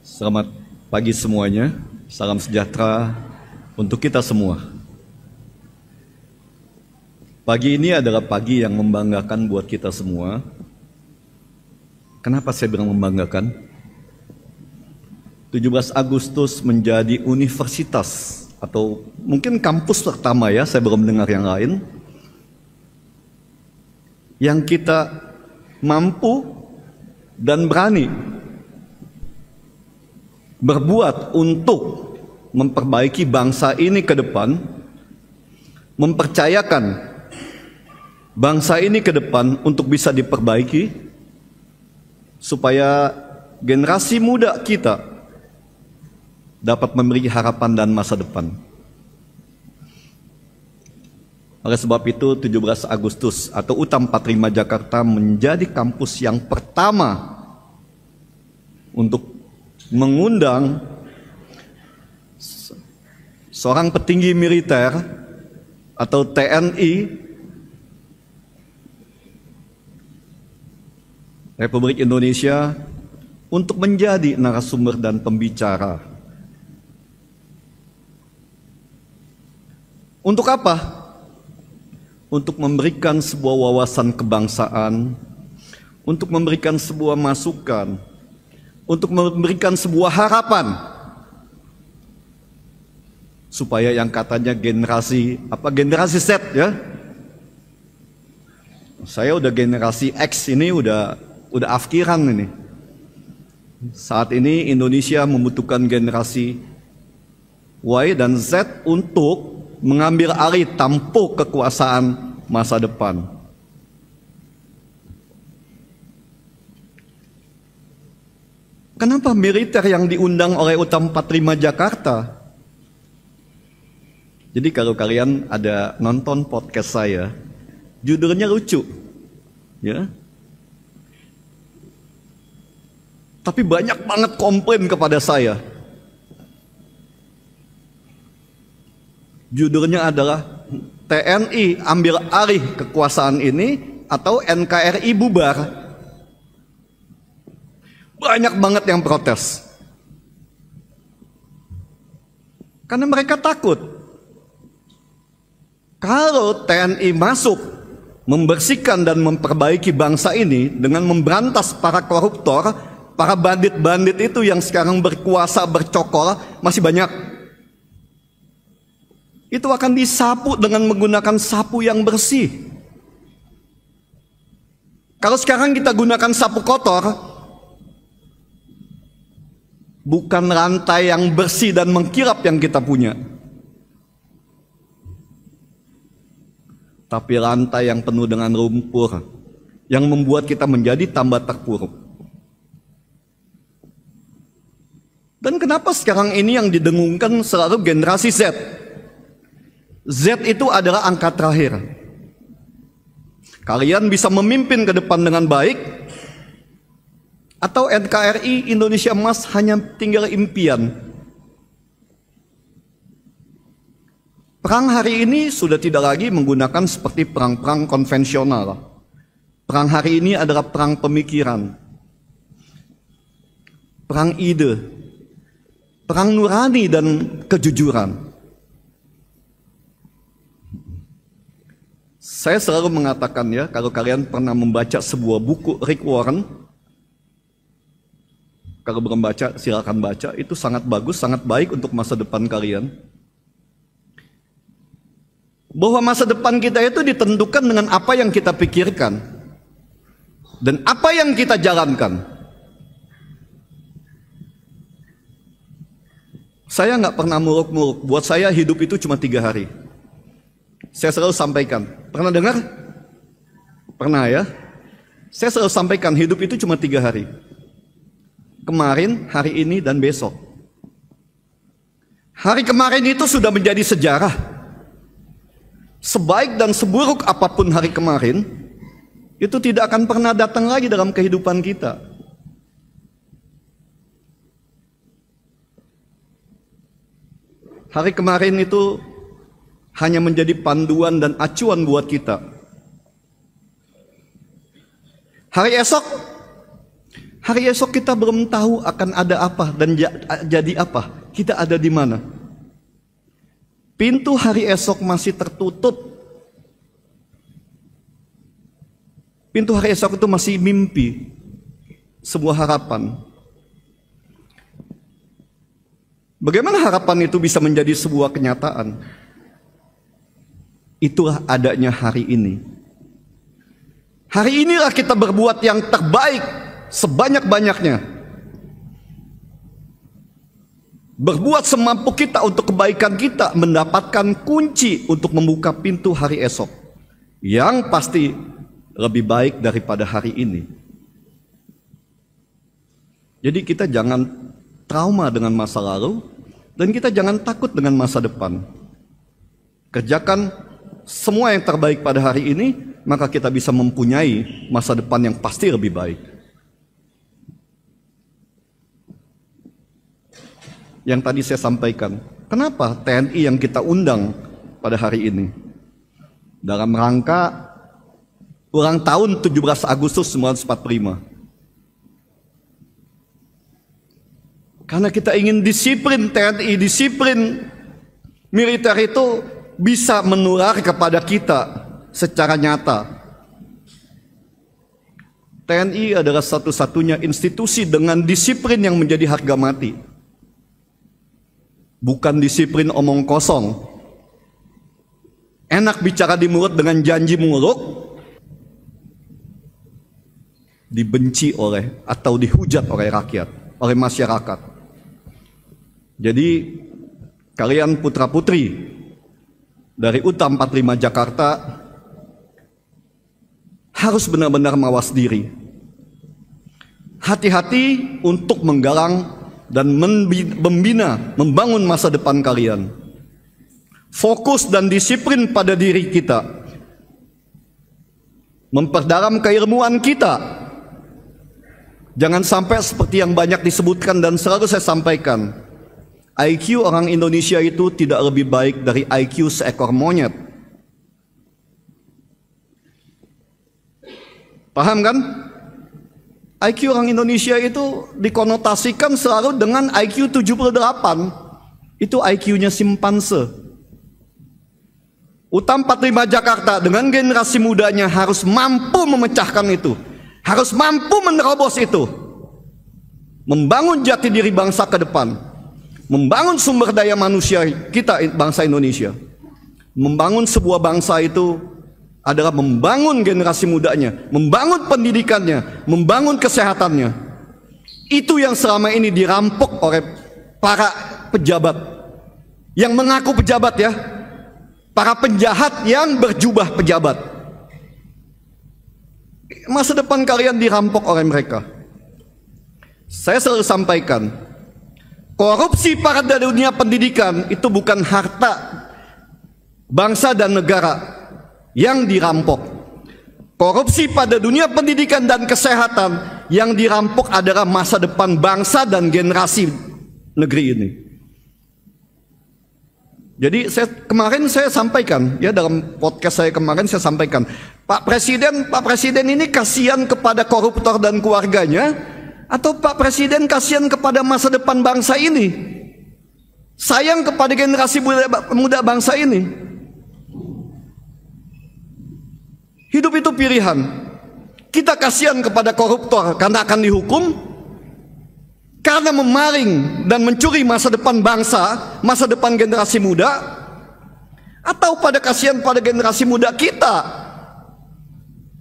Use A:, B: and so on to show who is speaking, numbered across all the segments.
A: Selamat pagi semuanya, salam sejahtera untuk kita semua. Pagi ini adalah pagi yang membanggakan buat kita semua. Kenapa saya bilang membanggakan? 17 Agustus menjadi universitas atau mungkin kampus pertama ya, saya belum dengar yang lain, yang kita mampu dan berani berbuat untuk memperbaiki bangsa ini ke depan, mempercayakan bangsa ini ke depan untuk bisa diperbaiki, supaya generasi muda kita dapat memiliki harapan dan masa depan. Oleh sebab itu 17 Agustus atau UTAM 45 Jakarta menjadi kampus yang pertama untuk mengundang seorang petinggi militer atau TNI Republik Indonesia untuk menjadi narasumber dan pembicara. Untuk apa? Untuk memberikan sebuah wawasan kebangsaan, untuk memberikan sebuah masukan, untuk memberikan sebuah harapan, supaya yang katanya generasi Z ya, saya udah generasi X ini udah afkiran ini. Saat ini Indonesia membutuhkan generasi Y dan Z untuk mengambil alih tampuk kekuasaan masa depan. Kenapa militer yang diundang oleh UTAM 45 Jakarta? Jadi kalau kalian ada nonton podcast saya, judulnya lucu, ya. Tapi banyak banget komplain kepada saya. Judulnya adalah TNI ambil alih kekuasaan ini atau NKRI bubar. Banyak banget yang protes. Karena mereka takut. Kalau TNI masuk membersihkan dan memperbaiki bangsa ini dengan memberantas para koruptor, para bandit-bandit itu yang sekarang berkuasa, bercokol, masih banyak. Itu akan disapu dengan menggunakan sapu yang bersih. Kalau sekarang kita gunakan sapu kotor, bukan rantai yang bersih dan mengkilap yang kita punya, tapi rantai yang penuh dengan lumpur, yang membuat kita menjadi tambah terpuruk. Dan kenapa sekarang ini yang didengungkan selalu generasi Z? Z itu adalah angka terakhir. Kalian bisa memimpin ke depan dengan baik, atau NKRI Indonesia Emas hanya tinggal impian. Perang hari ini sudah tidak lagi menggunakan seperti perang-perang konvensional. Perang hari ini adalah perang pemikiran, perang ide, perang nurani dan kejujuran. Saya selalu mengatakan ya, kalau kalian pernah membaca sebuah buku Rick Warren, kalau belum baca, silakan baca. Itu sangat bagus, sangat baik untuk masa depan kalian. Bahwa masa depan kita itu ditentukan dengan apa yang kita pikirkan dan apa yang kita jalankan. Saya nggak pernah muluk-muluk. Buat saya hidup itu cuma 3 hari. Saya selalu sampaikan. Pernah dengar? Pernah ya? Saya selalu sampaikan hidup itu cuma 3 hari. Kemarin, hari ini, dan besok. Hari kemarin itu sudah menjadi sejarah. Sebaik dan seburuk apapun hari kemarin, itu tidak akan pernah datang lagi dalam kehidupan kita. Hari kemarin itu hanya menjadi panduan dan acuan buat kita. Hari esok Hari esok kita belum tahu akan ada apa dan jadi apa. Kita ada di mana. Pintu hari esok masih tertutup. Pintu hari esok itu masih mimpi, sebuah harapan. Bagaimana harapan itu bisa menjadi sebuah kenyataan? Itulah adanya hari ini. Hari inilah kita berbuat yang terbaik sebanyak-banyaknya. Berbuat semampu kita untuk kebaikan kita, mendapatkan kunci untuk membuka pintu hari esok yang pasti lebih baik daripada hari ini. Jadi kita jangan trauma dengan masa lalu dan kita jangan takut dengan masa depan. Kerjakan semua yang terbaik pada hari ini, maka kita bisa mempunyai masa depan yang pasti lebih baik. Yang tadi saya sampaikan, kenapa TNI yang kita undang pada hari ini? Dalam rangka ulang tahun 17 Agustus 1945. Karena kita ingin disiplin TNI, disiplin militer itu bisa menular kepada kita secara nyata. TNI adalah satu-satunya institusi dengan disiplin yang menjadi harga mati. Bukan disiplin omong kosong. Enak bicara di mulut dengan janji muluk, dibenci oleh atau dihujat oleh rakyat, oleh masyarakat. Jadi kalian putra-putri dari UTA 45 Jakarta harus benar-benar mawas diri. Hati-hati untuk menggalang dan membina, membangun masa depan kalian. Fokus dan disiplin pada diri kita. Memperdalam keilmuan kita. Jangan sampai seperti yang banyak disebutkan dan selalu saya sampaikan, IQ orang Indonesia itu tidak lebih baik dari IQ seekor monyet. Paham kan? IQ orang Indonesia itu dikonotasikan selalu dengan IQ 78. Itu IQ-nya simpanse. UTA 45 Jakarta dengan generasi mudanya harus mampu memecahkan itu. Harus mampu menerobos itu. Membangun jati diri bangsa ke depan. Membangun sumber daya manusia kita, bangsa Indonesia. Membangun sebuah bangsa itu adalah membangun generasi mudanya, membangun pendidikannya, membangun kesehatannya. Itu yang selama ini dirampok oleh para pejabat yang mengaku pejabat ya, para penjahat yang berjubah pejabat. Masa depan kalian dirampok oleh mereka. Saya selalu sampaikan, korupsi pada dunia pendidikan itu bukan harta bangsa dan negara yang dirampok. Korupsi pada dunia pendidikan dan kesehatan yang dirampok adalah masa depan bangsa dan generasi negeri ini. Jadi kemarin saya sampaikan ya, dalam podcast saya kemarin saya sampaikan, Pak Presiden ini kasihan kepada koruptor dan keluarganya, atau Pak Presiden kasihan kepada masa depan bangsa ini, sayang kepada generasi muda bangsa ini? Hidup itu pilihan. Kita kasihan kepada koruptor karena akan dihukum, karena memaling dan mencuri masa depan bangsa, masa depan generasi muda, atau pada kasihan pada generasi muda kita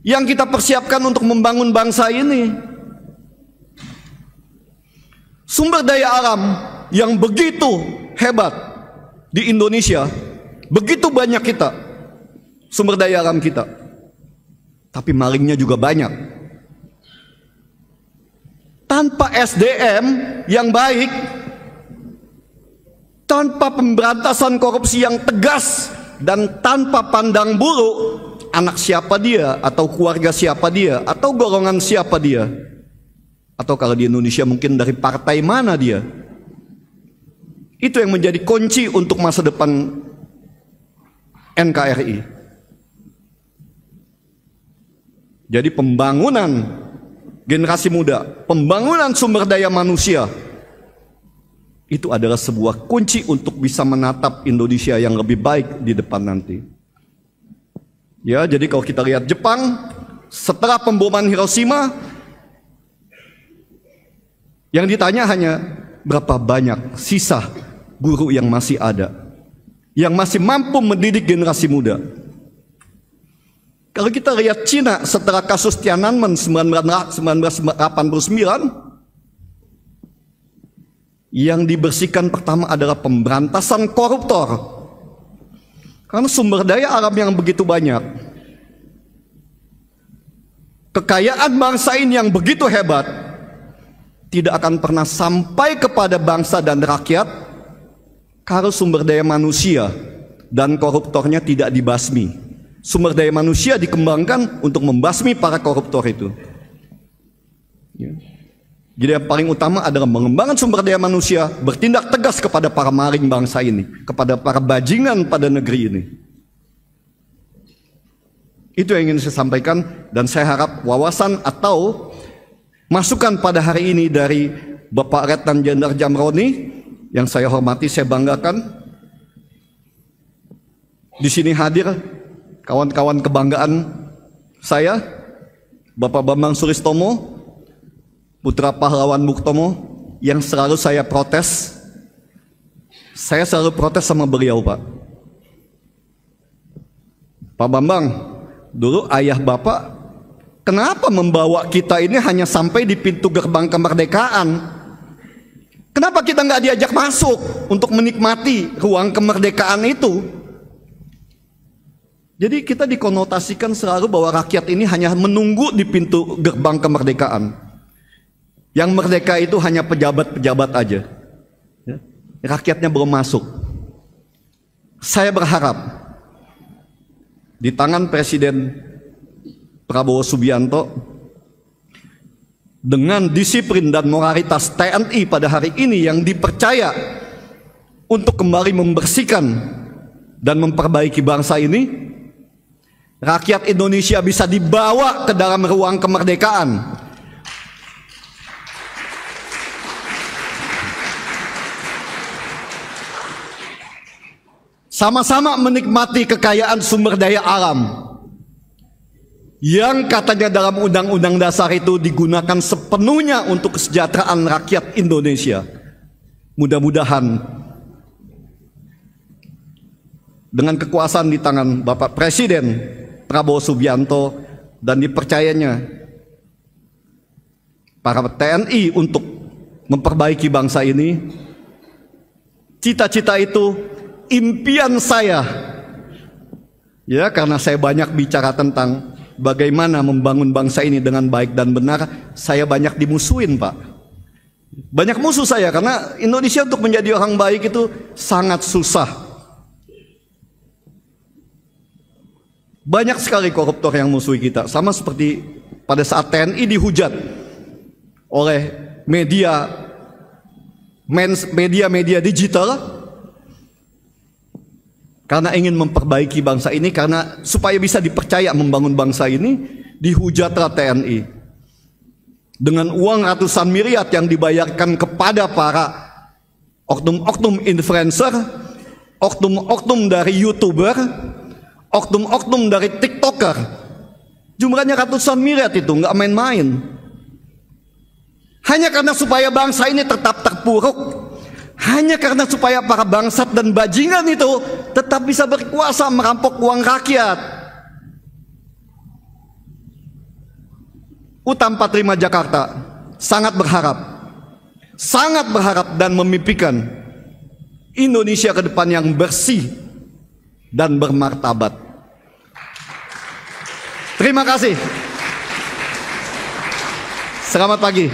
A: yang kita persiapkan untuk membangun bangsa ini. Sumber daya alam yang begitu hebat di Indonesia, begitu banyak kita sumber daya alam kita. Tapi malingnya juga banyak. Tanpa SDM yang baik, tanpa pemberantasan korupsi yang tegas, dan tanpa pandang bulu anak siapa dia, atau keluarga siapa dia, atau golongan siapa dia, atau kalau di Indonesia mungkin dari partai mana dia. Itu yang menjadi kunci untuk masa depan NKRI. Jadi pembangunan generasi muda, pembangunan sumber daya manusia, itu adalah sebuah kunci untuk bisa menatap Indonesia yang lebih baik di depan nanti. Ya, jadi kalau kita lihat Jepang, setelah pemboman Hiroshima, yang ditanya hanya berapa banyak sisa guru yang masih ada, yang masih mampu mendidik generasi muda. Kalau kita lihat Cina setelah kasus Tiananmen 1989, yang dibersihkan pertama adalah pemberantasan koruptor. Karena sumber daya alam yang begitu banyak, kekayaan bangsa ini yang begitu hebat, tidak akan pernah sampai kepada bangsa dan rakyat kalau sumber daya manusia dan koruptornya tidak dibasmi. Sumber daya manusia dikembangkan untuk membasmi para koruptor itu. Ya. Jadi yang paling utama adalah mengembangkan sumber daya manusia, bertindak tegas kepada para maling bangsa ini, kepada para bajingan pada negeri ini. Itu yang ingin saya sampaikan, dan saya harap wawasan atau masukan pada hari ini dari Bapak Letnan Jenderal Jamroni yang saya hormati, saya banggakan. Di sini hadir kawan-kawan kebanggaan saya, Bapak Bambang Suristomo, putra pahlawan Buktomo, yang selalu saya protes. Saya selalu protes sama beliau, Pak. Pak Bambang, dulu ayah Bapak kenapa membawa kita ini hanya sampai di pintu gerbang kemerdekaan? Kenapa kita nggak diajak masuk untuk menikmati ruang kemerdekaan itu? Jadi kita dikonotasikan selalu bahwa rakyat ini hanya menunggu di pintu gerbang kemerdekaan. Yang merdeka itu hanya pejabat-pejabat aja. Rakyatnya belum masuk. Saya berharap di tangan Presiden Prabowo Subianto, dengan disiplin dan moralitas TNI pada hari ini yang dipercaya untuk kembali membersihkan dan memperbaiki bangsa ini, rakyat Indonesia bisa dibawa ke dalam ruang kemerdekaan. Sama-sama menikmati kekayaan sumber daya alam yang katanya dalam Undang-Undang Dasar itu digunakan sepenuhnya untuk kesejahteraan rakyat Indonesia. Mudah-mudahan dengan kekuasaan di tangan Bapak Presiden Prabowo Subianto dan dipercayanya para TNI untuk memperbaiki bangsa ini, cita-cita itu impian saya. Ya, karena saya banyak bicara tentang bagaimana membangun bangsa ini dengan baik dan benar, saya banyak dimusuhin, Pak. Banyak musuh saya karena Indonesia untuk menjadi orang baik itu sangat susah. Banyak sekali koruptor yang musuhi kita, sama seperti pada saat TNI dihujat oleh media digital karena ingin memperbaiki bangsa ini, karena supaya bisa dipercaya membangun bangsa ini, dihujatlah TNI dengan uang ratusan miliar yang dibayarkan kepada para oknum-oknum influencer, oknum-oknum dari YouTuber, oknum-oknum dari TikToker. Jumlahnya ratusan miliar, itu nggak main-main. Hanya karena supaya bangsa ini tetap terpuruk, hanya karena supaya para bangsat dan bajingan itu tetap bisa berkuasa merampok uang rakyat. UTAM 45 Jakarta sangat berharap dan memimpikan Indonesia ke depan yang bersih dan bermartabat. Terima kasih. Selamat pagi.